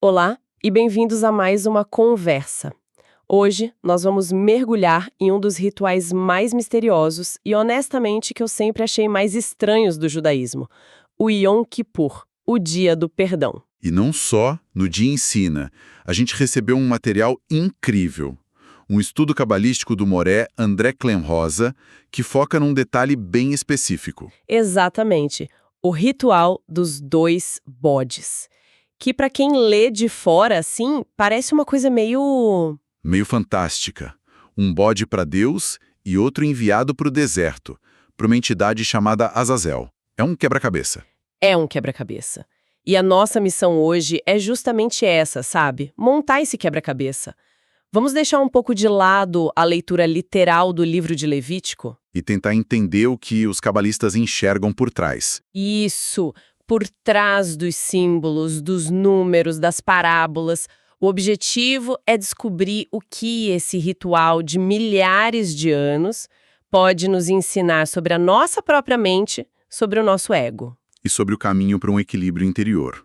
Olá e bem-vindos a mais uma conversa. Hoje nós vamos mergulhar em um dos rituais mais misteriosos e honestamente que eu sempre achei mais estranhos do judaísmo, o Yom Kippur, o Dia do Perdão. E não só no Dia Ensina. A gente recebeu um material incrível. Um estudo cabalístico do Moré André Klemrosa, que foca num detalhe bem específico. Exatamente, o ritual dos dois bodes, que para quem lê de fora assim, parece uma coisa Meio fantástica. Um bode para Deus e outro enviado para o deserto, para uma entidade chamada Azazel. É um quebra-cabeça. É um quebra-cabeça. E a nossa missão hoje é justamente essa, sabe? Montar esse quebra-cabeça. Vamos deixar um pouco de lado a leitura literal do livro de Levítico? E tentar entender o que os cabalistas enxergam por trás. Isso, por trás dos símbolos, dos números, das parábolas. O objetivo é descobrir o que esse ritual de milhares de anos pode nos ensinar sobre a nossa própria mente, sobre o nosso ego. E sobre o caminho para um equilíbrio interior.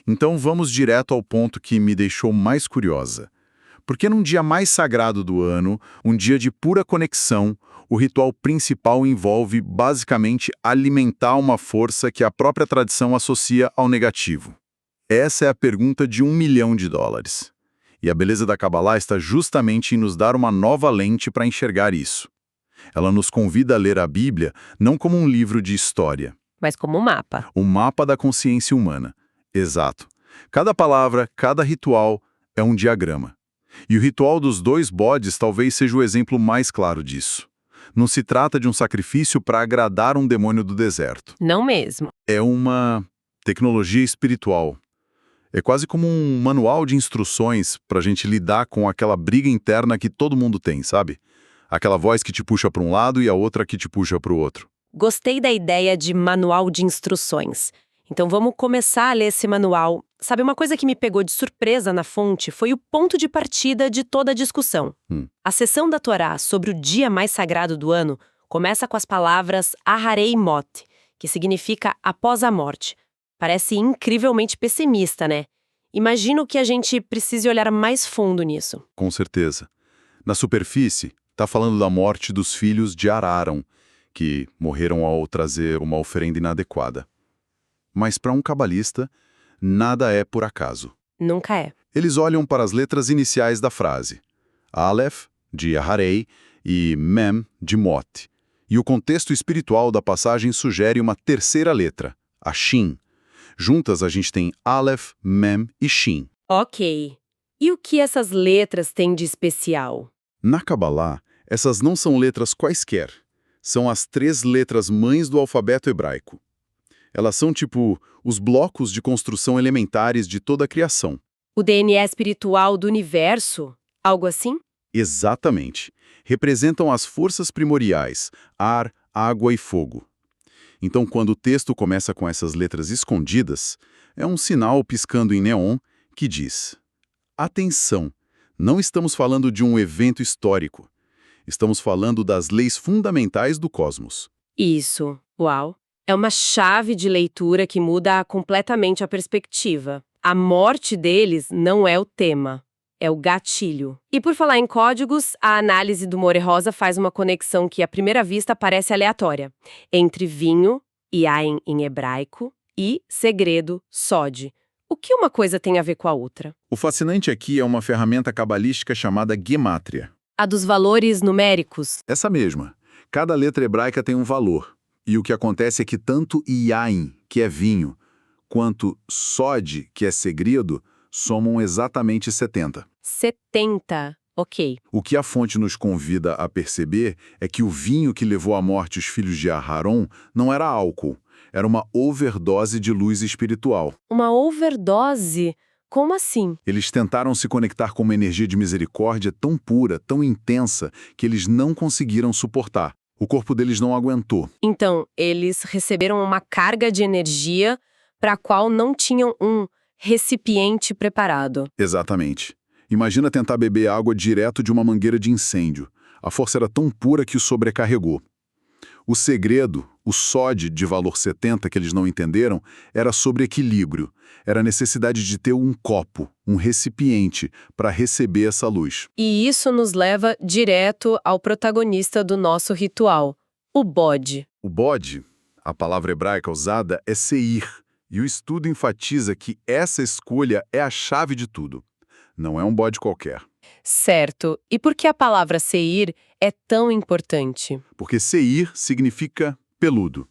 Então vamos direto ao ponto que me deixou mais curiosa. Porque num dia mais sagrado do ano, um dia de pura conexão, o ritual principal envolve basicamente alimentar uma força que a própria tradição associa ao negativo. Essa é a pergunta de $1 milhão. E a beleza da Kabbalah está justamente em nos dar uma nova lente para enxergar isso. Ela nos convida a ler a Bíblia não como um livro de história, Mas como um mapa. um mapa da consciência humana. Exato. Cada palavra, cada ritual é um diagrama. E o ritual dos dois bodes talvez seja o exemplo mais claro disso. Não se trata de um sacrifício para agradar um demônio do deserto. Não mesmo. É uma tecnologia espiritual. É quase como um manual de instruções para a gente lidar com aquela briga interna que todo mundo tem, sabe? Aquela voz que te puxa para um lado e a outra que te puxa para o outro. Gostei da ideia de manual de instruções. Então vamos começar a ler esse manual. Sabe, uma coisa que me pegou de surpresa na fonte foi o ponto de partida de toda a discussão. A seção da Torá sobre o dia mais sagrado do ano começa com as palavras Aharei Mot, que significa após a morte. Parece incrivelmente pessimista, né? Imagino que a gente precise olhar mais fundo nisso. Com certeza. Na superfície, está falando da morte dos filhos de Araram, que morreram ao trazer uma oferenda inadequada. Mas para um cabalista, nada é por acaso. Nunca é. Eles olham para as letras iniciais da frase. Aleph, de Aharei, e Mem, de Mot. E o contexto espiritual da passagem sugere uma terceira letra, a Shin. Juntas a gente tem Aleph, Mem e Shin. Ok. E o que essas letras têm de especial? Na Kabbalah, essas não são letras quaisquer. São as 3 letras mães do alfabeto hebraico. Elas são tipo os blocos de construção elementares de toda a criação. O DNA espiritual do universo? Algo assim? Exatamente. Representam as forças primordiais, ar, água e fogo. Então, quando o texto começa com essas letras escondidas, é um sinal piscando em neon que diz: atenção, não estamos falando de um evento histórico. Estamos falando das leis fundamentais do cosmos. Isso. Uau. É uma chave de leitura que muda completamente a perspectiva. A morte deles não é o tema, é o gatilho. E por falar em códigos, a análise do More Rosa faz uma conexão que à primeira vista parece aleatória, entre vinho, yain em hebraico, e segredo, sod. O que uma coisa tem a ver com a outra? O fascinante aqui é uma ferramenta cabalística chamada Gemátria. A dos valores numéricos. Essa mesma. Cada letra hebraica tem um valor. E o que acontece é que tanto yain, que é vinho, quanto sod, que é segredo, somam exatamente 70. 70. Ok. O que a fonte nos convida a perceber é que o vinho que levou à morte os filhos de Aharon não era álcool, era uma overdose de luz espiritual. Uma overdose? Como assim? Eles tentaram se conectar com uma energia de misericórdia tão pura, tão intensa, que eles não conseguiram suportar. O corpo deles não aguentou. Então, eles receberam uma carga de energia para a qual não tinham um recipiente preparado. Exatamente. Imagina tentar beber água direto de uma mangueira de incêndio. A força era tão pura que o sobrecarregou. O segredo, o sódio de valor 70 que eles não entenderam, era sobre equilíbrio. Era a necessidade de ter um copo, um recipiente, para receber essa luz. E isso nos leva direto ao protagonista do nosso ritual, o bode. O bode, a palavra hebraica usada é seir, e o estudo enfatiza que essa escolha é a chave de tudo. Não é um bode qualquer. Certo. E por que a palavra seir é tão importante? Porque seir significa peludo.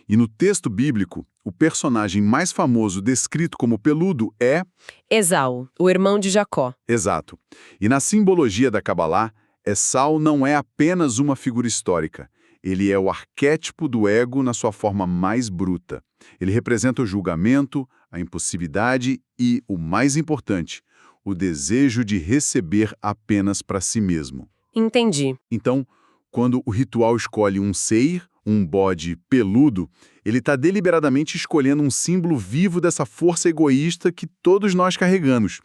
E no texto bíblico, o personagem mais famoso descrito como peludo é... Esau, o irmão de Jacó. Exato. E na simbologia da Cabalá, Esau não é apenas uma figura histórica. Ele é o arquétipo do ego na sua forma mais bruta. Ele representa o julgamento, a impossibilidade e, o mais importante, o desejo de receber apenas para si mesmo. Entendi. Então, quando o ritual escolhe um seir, um bode peludo, ele está deliberadamente escolhendo um símbolo vivo dessa força egoísta que todos nós carregamos.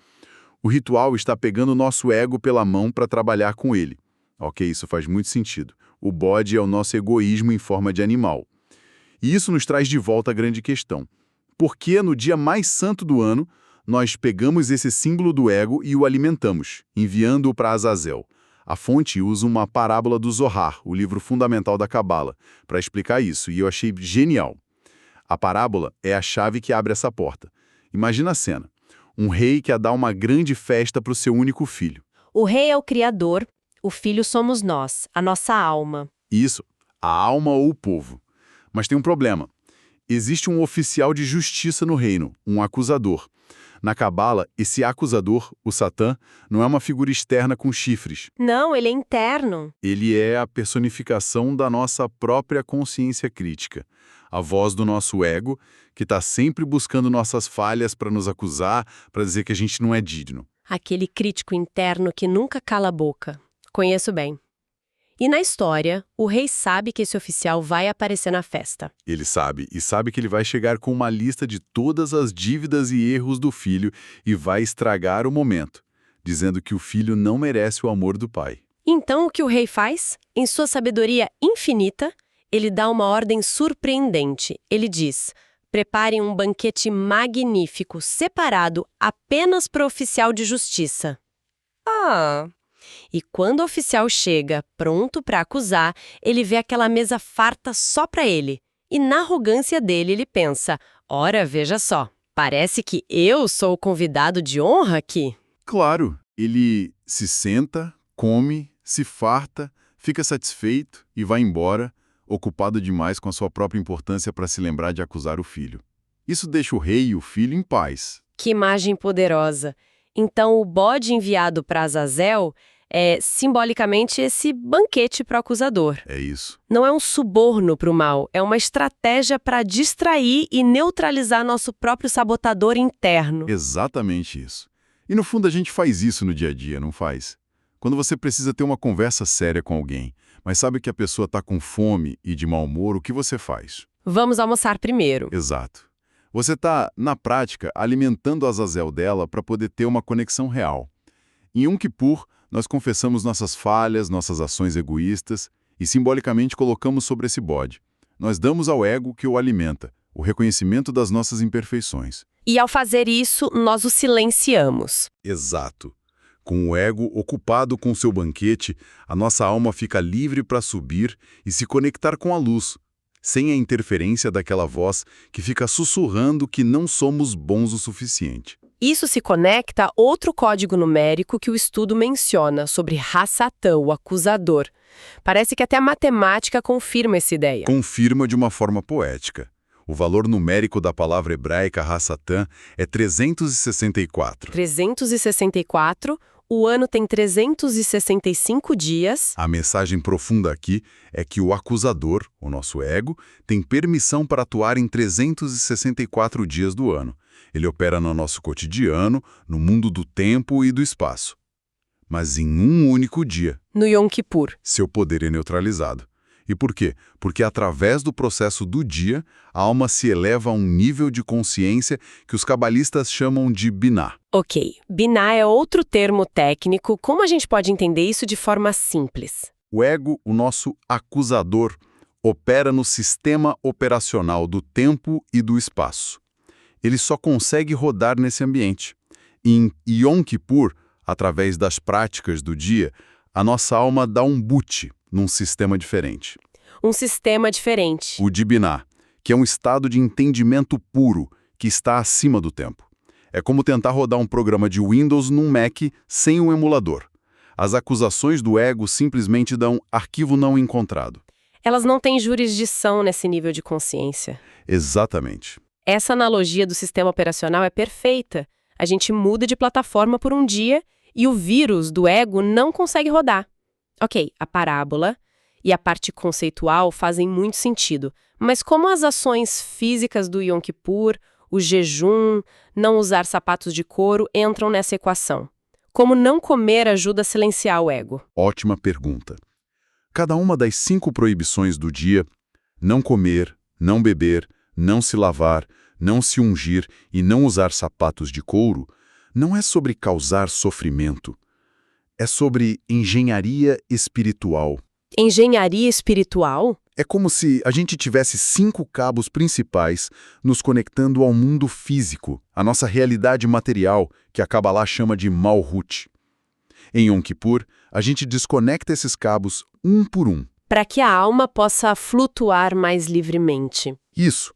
O ritual está pegando o nosso ego pela mão para trabalhar com ele. Ok, isso faz muito sentido. O bode é o nosso egoísmo em forma de animal. E isso nos traz de volta a grande questão. Por que no dia mais santo do ano, nós pegamos esse símbolo do ego e o alimentamos, enviando-o para Azazel? A fonte usa uma parábola do Zohar, o livro fundamental da Cabala, para explicar isso, e eu achei genial. A parábola é a chave que abre essa porta. Imagina a cena. Um rei quer dar uma grande festa para o seu único filho. O rei é o criador, o filho somos nós, a nossa alma. Isso, a alma ou o povo. Mas tem um problema. Existe um oficial de justiça no reino, um acusador. Na Cabala, esse acusador, o Satã, não é uma figura externa com chifres. Não, ele é interno. Ele é a personificação da nossa própria consciência crítica. A voz do nosso ego, que está sempre buscando nossas falhas para nos acusar, para dizer que a gente não é digno. Aquele crítico interno que nunca cala a boca. Conheço bem. E na história, o rei sabe que esse oficial vai aparecer na festa. Ele sabe, e sabe que ele vai chegar com uma lista de todas as dívidas e erros do filho e vai estragar o momento, dizendo que o filho não merece o amor do pai. Então o que o rei faz? Em sua sabedoria infinita, ele dá uma ordem surpreendente. Ele diz: preparem um banquete magnífico, separado apenas para o oficial de justiça. E quando o oficial chega, pronto para acusar, ele vê aquela mesa farta só para ele. E na arrogância dele, ele pensa: ora, veja só, parece que eu sou o convidado de honra aqui. Claro, ele se senta, come, se farta, fica satisfeito e vai embora, ocupado demais com a sua própria importância para se lembrar de acusar o filho. Isso deixa o rei e o filho em paz. Que imagem poderosa! Então o bode enviado para Azazel é, simbolicamente, esse banquete para o acusador. É isso. Não é um suborno para o mal, é uma estratégia para distrair e neutralizar nosso próprio sabotador interno. Exatamente isso. E no fundo a gente faz isso no dia a dia, não faz? Quando você precisa ter uma conversa séria com alguém, mas sabe que a pessoa está com fome e de mau humor, o que você faz? Vamos almoçar primeiro. Exato. Você está, na prática, alimentando a Azazel dela para poder ter uma conexão real. Em Yom Kippur, nós confessamos nossas falhas, nossas ações egoístas e simbolicamente colocamos sobre esse bode. Nós damos ao ego que o alimenta, o reconhecimento das nossas imperfeições. E ao fazer isso, nós o silenciamos. Exato. Com o ego ocupado com seu banquete, a nossa alma fica livre para subir e se conectar com a luz, sem a interferência daquela voz que fica sussurrando que não somos bons o suficiente. Isso se conecta a outro código numérico que o estudo menciona, sobre Hassatã, o acusador. Parece que até a matemática confirma essa ideia. Confirma de uma forma poética. O valor numérico da palavra hebraica Hassatã é 364. 364, o ano tem 365 dias. A mensagem profunda aqui é que o acusador, o nosso ego, tem permissão para atuar em 364 dias do ano. Ele opera no nosso cotidiano, no mundo do tempo e do espaço. Mas em um único dia. No Yom Kippur. Seu poder é neutralizado. E por quê? Porque através do processo do dia, a alma se eleva a um nível de consciência que os cabalistas chamam de Binah. Ok, Binah é outro termo técnico. Como a gente pode entender isso de forma simples? O ego, o nosso acusador, opera no sistema operacional do tempo e do espaço. Ele só consegue rodar nesse ambiente. Em Yom Kippur, através das práticas do dia, a nossa alma dá um boot num sistema diferente. Um sistema diferente. O de Binah, que é um estado de entendimento puro, que está acima do tempo. É como tentar rodar um programa de Windows num Mac sem um emulador. As acusações do ego simplesmente dão arquivo não encontrado. Elas não têm jurisdição nesse nível de consciência. Exatamente. Essa analogia do sistema operacional é perfeita. A gente muda de plataforma por um dia e o vírus do ego não consegue rodar. Ok, a parábola e a parte conceitual fazem muito sentido, mas como as ações físicas do Yom Kippur, o jejum, não usar sapatos de couro entram nessa equação? Como não comer ajuda a silenciar o ego? Ótima pergunta. Cada uma das 5 proibições do dia, não comer, não beber, não se lavar, não se ungir e não usar sapatos de couro, não é sobre causar sofrimento. É sobre engenharia espiritual. Engenharia espiritual? É como se a gente tivesse 5 cabos principais nos conectando ao mundo físico, a nossa realidade material, que a Kabbalah chama de Malhut. Em Yom Kippur, a gente desconecta esses cabos um por um. Para que a alma possa flutuar mais livremente. Isso.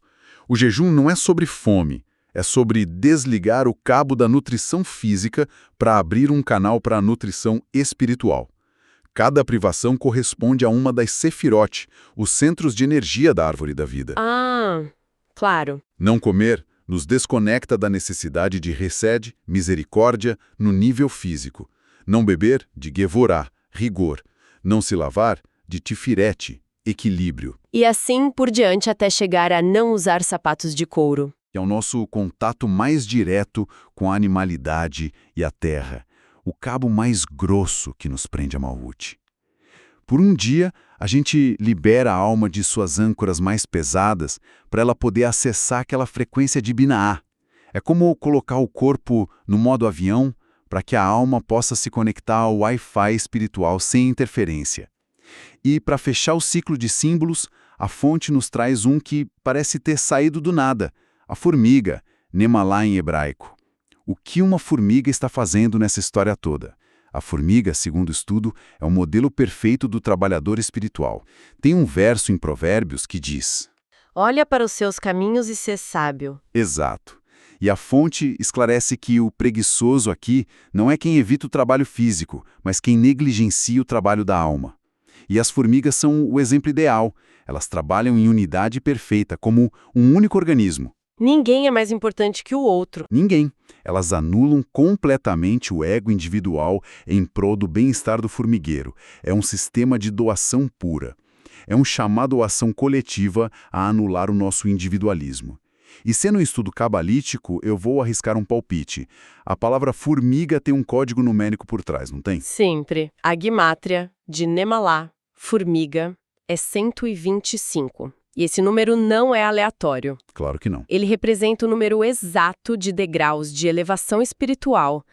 O jejum não é sobre fome, é sobre desligar o cabo da nutrição física para abrir um canal para a nutrição espiritual. Cada privação corresponde a uma das sefirot, os centros de energia da árvore da vida. Ah, claro. Não comer nos desconecta da necessidade de hesed, misericórdia, no nível físico. Não beber, de gevorá, rigor. Não se lavar, de tifirete, equilíbrio. E assim por diante até chegar a não usar sapatos de couro. Que é o nosso contato mais direto com a animalidade e a terra. O cabo mais grosso que nos prende a Malhut. Por um dia, a gente libera a alma de suas âncoras mais pesadas para ela poder acessar aquela frequência de Binah. É como colocar o corpo no modo avião para que a alma possa se conectar ao Wi-Fi espiritual sem interferência. E para fechar o ciclo de símbolos, a fonte nos traz um que parece ter saído do nada, a formiga, Nemalá em hebraico. O que uma formiga está fazendo nessa história toda? A formiga, segundo o estudo, é o modelo perfeito do trabalhador espiritual. Tem um verso em Provérbios que diz: Olha para os seus caminhos e sê sábio. Exato. E a fonte esclarece que o preguiçoso aqui não é quem evita o trabalho físico, mas quem negligencia o trabalho da alma. E as formigas são o exemplo ideal. Elas trabalham em unidade perfeita, como um único organismo. Ninguém é mais importante que o outro. Ninguém. Elas anulam completamente o ego individual em prol do bem-estar do formigueiro. É um sistema de doação pura. É um chamado à ação coletiva a anular o nosso individualismo. E sendo um estudo cabalítico, eu vou arriscar um palpite. A palavra formiga tem um código numérico por trás, não tem? Sempre. A gimátria de Nemalá, formiga, é 125. E esse número não é aleatório. Claro que não. Ele representa o número exato de degraus de elevação espiritual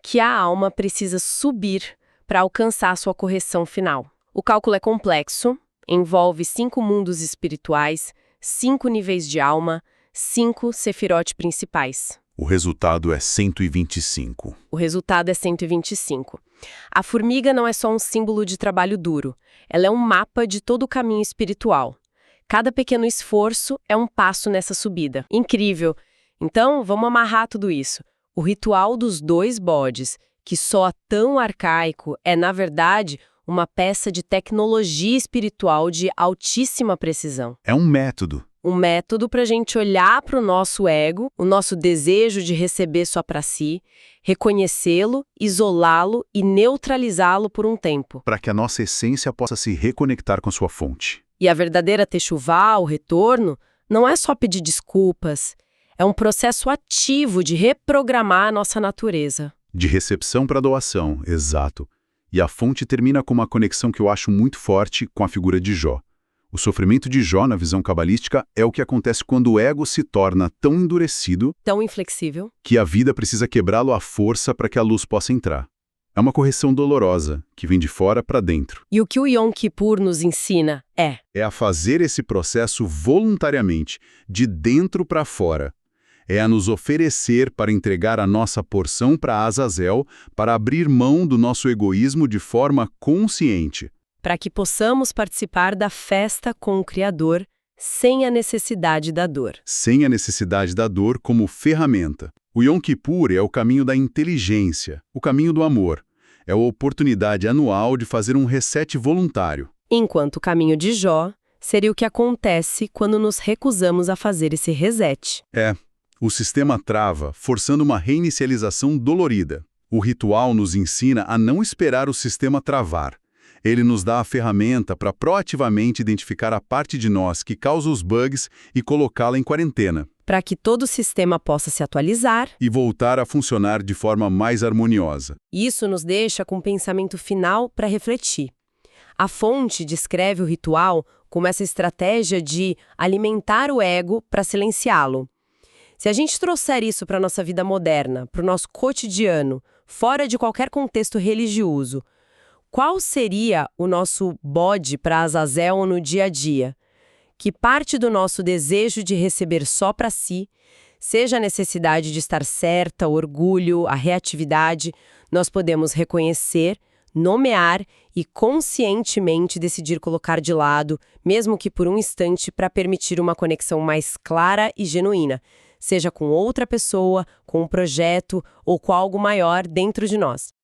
que a alma precisa subir para alcançar sua correção final. O cálculo é complexo, envolve 5 mundos espirituais, 5 níveis de alma, 5 sefirot principais. O resultado é 125. O resultado é 125. A formiga não é só um símbolo de trabalho duro, ela é um mapa de todo o caminho espiritual. Cada pequeno esforço é um passo nessa subida. Incrível! Então, vamos amarrar tudo isso. O ritual dos 2 bodes, que soa tão arcaico, é, na verdade, uma peça de tecnologia espiritual de altíssima precisão. É um método. Um método para a gente olhar para o nosso ego, o nosso desejo de receber só para si, reconhecê-lo, isolá-lo e neutralizá-lo por um tempo. Para que a nossa essência possa se reconectar com sua fonte. E a verdadeira techuvá, o retorno, não é só pedir desculpas, é um processo ativo de reprogramar a nossa natureza. De recepção para doação, exato. E a fonte termina com uma conexão que eu acho muito forte com a figura de Jó. O sofrimento de Jó, na visão cabalística, é o que acontece quando o ego se torna tão endurecido, tão inflexível, que a vida precisa quebrá-lo à força para que a luz possa entrar. É uma correção dolorosa, que vem de fora para dentro. E o que o Yom Kippur nos ensina É a fazer esse processo voluntariamente, de dentro para fora. É a nos oferecer para entregar a nossa porção para Azazel, para abrir mão do nosso egoísmo de forma consciente. para que possamos participar da festa com o Criador sem a necessidade da dor. Sem a necessidade da dor como ferramenta. O Yom Kippur é o caminho da inteligência, o caminho do amor. É a oportunidade anual de fazer um reset voluntário. Enquanto o caminho de Jó seria o que acontece quando nos recusamos a fazer esse reset. O sistema trava, forçando uma reinicialização dolorida. O ritual nos ensina a não esperar o sistema travar. Ele nos dá a ferramenta para proativamente identificar a parte de nós que causa os bugs e colocá-la em quarentena. Para que todo o sistema possa se atualizar. E voltar a funcionar de forma mais harmoniosa. Isso nos deixa com um pensamento final para refletir. A fonte descreve o ritual como essa estratégia de alimentar o ego para silenciá-lo. Se a gente trouxer isso para a nossa vida moderna, para o nosso cotidiano, fora de qualquer contexto religioso, qual seria o nosso bode para Azazel no dia a dia? Que parte do nosso desejo de receber só para si, seja a necessidade de estar certa, o orgulho, a reatividade, nós podemos reconhecer, nomear e conscientemente decidir colocar de lado, mesmo que por um instante, para permitir uma conexão mais clara e genuína, seja com outra pessoa, com um projeto ou com algo maior dentro de nós.